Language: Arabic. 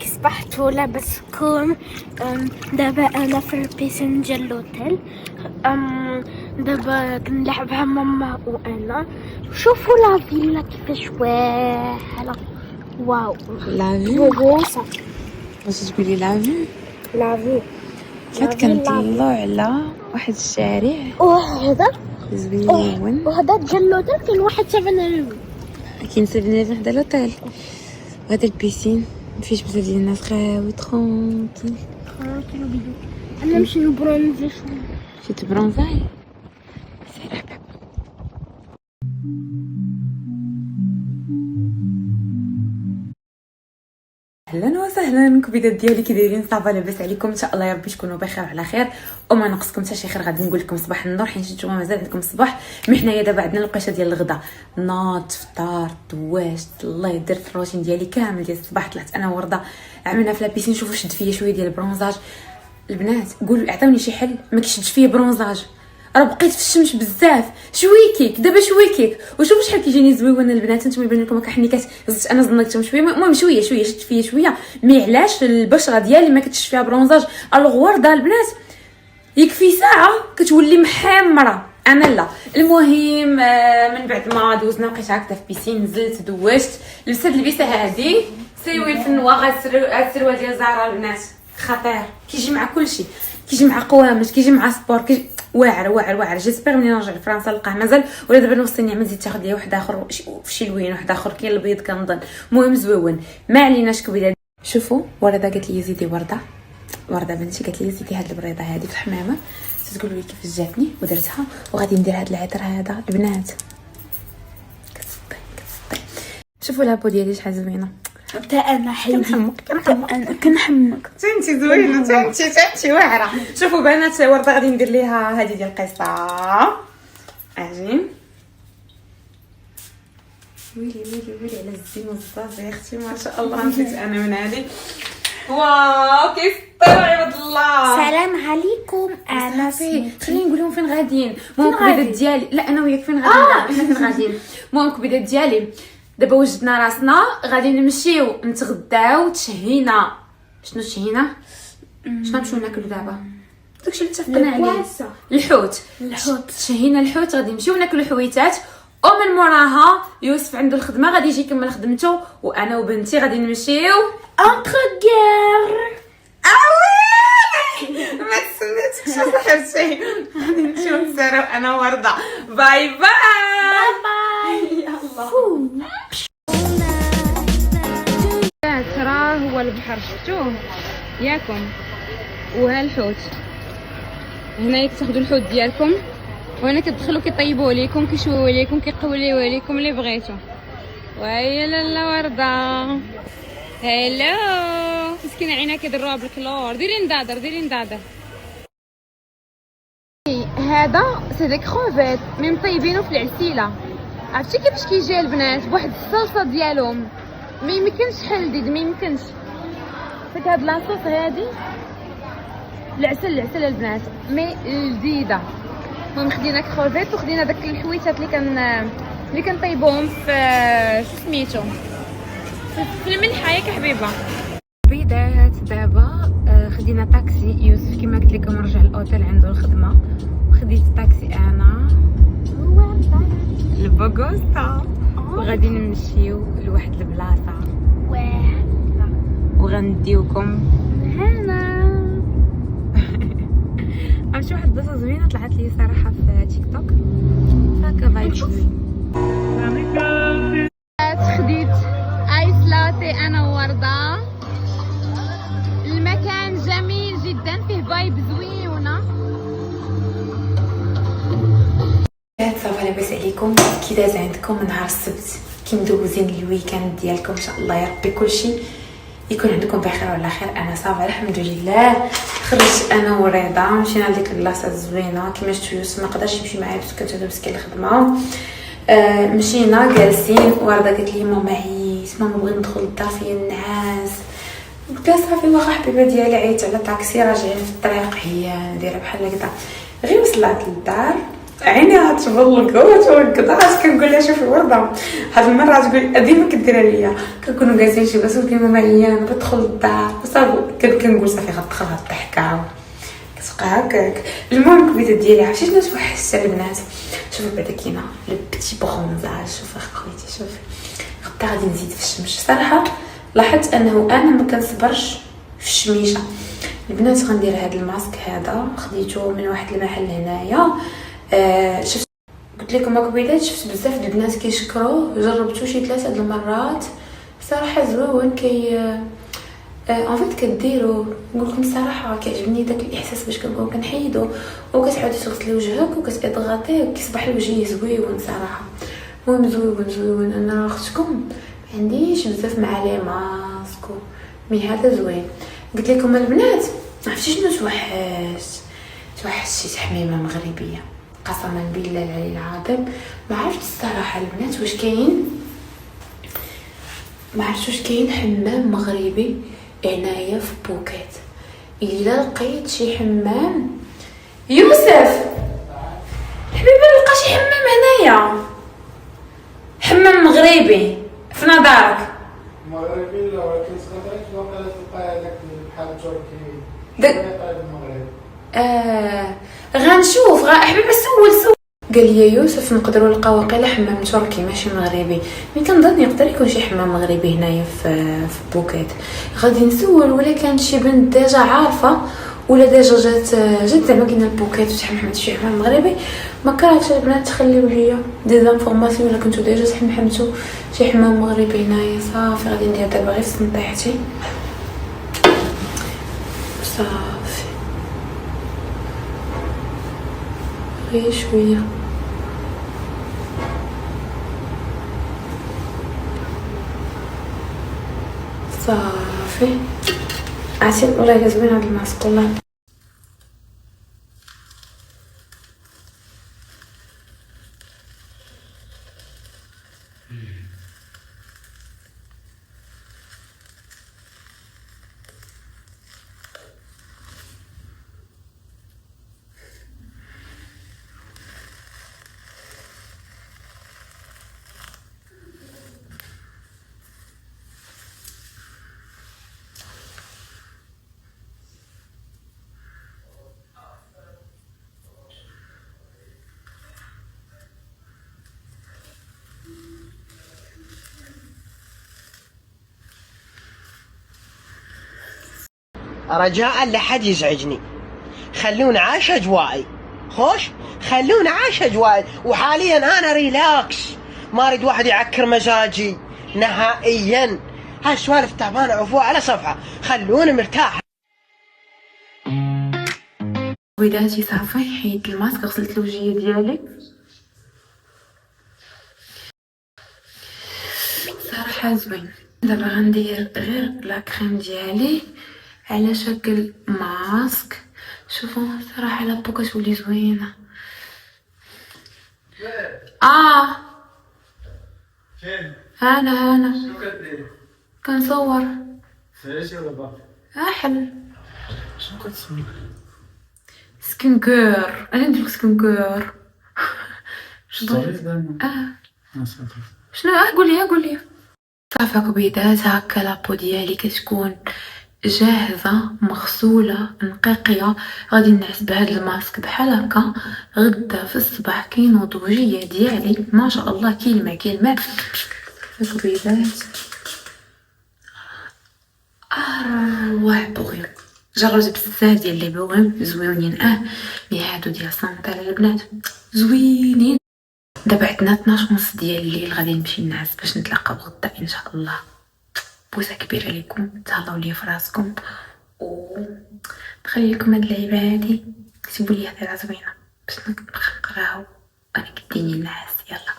صبحت ولابس كم. دابا انا في البيسين ديال لوطيل. دابا كنلعبها ماما وانا. شوفوا لا فيلا كيفاش واعره. واو لافي غوصه. واش تقولي لافي لافي فات كنطلعوا على واحد الشارع وهذا زوين وهذا ديال لوطيل. كاين واحد 7 كاين 7 حدا لوطيل وهذا البيسين مفيش بزاف ديال الناس خاوي ترونكيل. انا نمشي نبرونزي شويه. مشيت تبرونزاي سير حباب. اهلا وسهلا كبيدات ديالي كي دايرين؟ صافا لاباس عليكم؟ ان شاء الله يا ربي تكونوا بخير وعلى خير وما ناقصكم حتى شي خير. غادي نقول لكم صباح النور حيت نتوما مازال عندكم الصباح. حنايا دابا عندنا الوقيته ديال الغدا، ناض فطار دواشت الله درت الروتين ديالي كامل ديال الصباح. طلعت انا ورده عملنا في لابيسين. شوفوا شد فيا شويه ديال البرونزاج. البنات قولوا عطاوني شي حل ما كيشدش فيا برونزاج. راه بقيت في الشمس بزاف. شويكيك دابا شويكيك وشوفوا شحال كيجيني زويون البنات. نتوما يبان لكم هكا حنيكات زدت انا زنقتهم شويه. المهم شويه شد فيا شويه. مي علاش البشره ديالي ما كتشش فيها برونزاج؟ الوغ ورده البنات يكفي ساعه كتولي محمره. انا لا. المهم من بعد ما دوزنا بقيت هكذا في بيسين، نزلت دوشت لبست هاد البيسه هادي سيوي الفنوا. غاد السروال ديال زهره البنات خطير، كيجي مع كلشي، كيجي مع قوامش، كيجي مع سبور، كيجي واعر. جيسبر ملي نرجع لفرنسا نلقاه مازال. ولا دابا نوصل نعمل زيد تاخذ ليا واحد اخر في شي لوين واحد اخر كاين البيض كنظن. المهم زويون ما عليناش كبيده. شوفوا ورده قالت لي زيدي ورده بنتي قالت لي زيدي هاد البريضه هذه في الحمامه. تقولوا لي كيفاش جاتني ودرتها. وغادي ندير هاد العطر هذا البنات كتصدي. شوفوا لابو ديالي شحال زوينه. حتى انا حيدي كنحمق كنحمك. زوينه تانتي واعره. شوفوا بنات ورده غادي ندير ليها هذه ديال القصه. اجي ويلي على الزين والزاز يا اختي ما شاء الله. نسيت انا من هذه. واو كيف طيروا عباد الله. سلام عليكم. انا خليني نقول لهم فين غاديين. المهم كبيدات ديالي لا انا وياك فين غاديين. لا احنا فين غاديين. المهم كبيدات ديالي دابا وجدنا راسنا غادي نمشيو نتغداو. تشهينا. شنو تشهينا؟ شنو نمشيو ناكلو دابا؟ داكشي اللي اتفقنا عليه. الحوت. تشهينا الحوت غادي نمشيو ناكلو حويتات. ومن موراها يوسف عنده الخدمه غادي يجي يكمل خدمته وانا وبنتي غادي نمشيو انتر غير. ما تسنيتش صاحبتي. غادي نمشيو نسراو انا ورده. باي باي. يلا ترى هو البحر شفتوه ياكم وها الحوت. هنايا كتاخذوا الحوت ديالكم وهنا كتدخلوا كيطيبوا ليكم كيشويو ليكم كيقوليو ليكم اللي بغيتو. وهي لاله ورده. هلو مسكينه عينها كيضروها بالكلور. ديري ندادر. هذا سي دي كروفيت مي مطيبينو في العسيله. عرفتي كيفاش كيجي البنات بواحد الصلصه ديالهم ما يمكنش حل ما يمكنش. فيك هاد لاصوص هادي العسل البنات مي لذيذه. المهم خدينا كروفيت وخدينا داك الحويتات اللي كنطيبوهم في سميتو في الملحه ياك حبيبه. بيضات دابا خدينا طاكسي. يوسف كما قلت لكم رجع الاوتيل عنده الخدمه وخديت طاكسي انا لبوغوستا وغادي نمشيو لواحد البلاصه وغنديوكم هنا. عرفتي واحد البلاصه زوينه طلعت لي صراحه في تيك توك هكا فايب زوين. خديت ايس لاتي انا وورده. المكان جميل جدا فيه فايب زوينه. صافا لاباس عليكم؟ كي داز عندكم نهار السبت؟ كي مدوزين الويكاند ديالكم؟ ان شاء الله يا ربي كلشي يكون عندكم بخير وعلى خير. انا صافا الحمد لله. خرجت انا ورضا مشينا لديك البلاصه الزوينه كما شفتوا. يوسف ما قدرش يمشي معايا باسكو كانت مسكين الخدمه. مشينا جالسين. ورضا قالت لي ماما عييت ماما بغيت ندخل للدار فيا النعاس. قلت لها صافي واخا حبيبه ديالي عييت على طاكسي راجعين في الطريق. هي دايره بحال هكذا غير وصلت للدار عيني غتبلق وتوقد. عاد كنقول لها شوفي ورده، هاد المره تقول ديما كديرها ليا. كنكونوا جالسين شي بس ولكن ماما عيان بدخل للدار صافي كنقول صافي غتدخل هاد الضحكه كتبقى هكاك. المهم الكبيده ديالي عرفتي شنو توحشت على البنات؟ شوفي بعدا كاينه لو بيتي برونزاج. شوفي خويتي شوفي غدا غادي نزيد في الشمس. صراحه لاحظت انه انا ما كنصبرش في الشميشه. البنات غندير هذا الماسك هذا خديته من واحد المحل هنايا. شفت قلت لكم قبيلات شفت بزاف د البنات كيشكروه، جربته شي 3 المرات صراحه زوين. ان فيت كديرو نقول لكم الصراحه كيعجبني داك الاحساس باش كنكون كنحيدو وكتعاودي تغسلي وجهك وكتضغطيه كيصبح الوجه زويون صراحه. المهم زويون. انا اختكم ما عنديش بزاف مع لي ماسك مي هذا زوين. قلت لكم البنات عرفتي شنو توحشت شي تحميمه مغربيه قسما بالله العلي العظيم. ما عرفت الصراحه البنات واش كاين، ما عرفتش واش كاين حمام مغربي هنايا في بوكيت. الا لقيت شي حمام يوسف حبيبي لقى شي حمام هنايا، حمام مغربي في نظرك؟ مغربي لا، ولكن صغيرات واقيلا تلقى هذاك بحال التركي طيب المغرب. غنشوف حبيبي سول. قال لي يوسف نقدروا نلقاو واقيلا حمام تركي ماشي مغربي. ملي كنظن يقدر يكون شي حمام مغربي هنايا في بوكيت. غادي نسول ولا كانت شي بنت ديجا عارفه ولا ديجا جات زعما كاين البوكيت وتحمحمت شي حمام مغربي. ما كرهتش البنات تخليو ليا دي زانفورماسيون ولا كنتو ديجا تحمحمتو شي حمام مغربي هنايا. صافي غادي ندير دابا غير سنطيحتي صافي غير شويه صافي. عرفتي والله زوين هاد الماسك والله. رجاء لا حد يزعجني، خلوني عايش اجوائي. خوش خلوني عايش اجوائي. وحاليا انا ريلاكس، ما اريد واحد يعكر مزاجي نهائيا. هالسوالف تعبانه عفوا على صفحه، خلوني مرتاح. وداتي صافي حيدت الماسك غسلت الوجهيه ديالي. صراحه زوين. دابا غندير غير لا كريم ديالي على شكل ماسك. شوفوا صراحه لا بو كتولي زوينه. فين؟ هنا شنو كدير؟ كنصور. سيرتي ولا باقي؟ حل شنو كتسمي؟ سكين كير. انا ندير سكين كير. ستوريز دابا؟ صافي. شنو قول لي صافي كبيدات. هكا لابو ديالي كتكون جاهزه مغسوله نقيقيه. غادي نعس بهذا الماسك بحال هكا. غدا في الصباح كينوض وجهيه ديالي ما شاء الله كيلمع كبيدات. روح بوغيم. جربت بزاف ديال لي بوغيم زوينين. مي هادو ديال سانطال البنات زوينين. دابا عندنا 12:30 ديال الليل غادي نمشي نعس باش نتلاقاو غدا ان شاء الله. بوسه كبيره ليكم، تهلاو ليا في راسكم و نخلي لكم هاد اللعيبه هادي. كتبوا لي هضره زوينه باش نبقى نقراو انا كديني النعاس. يلا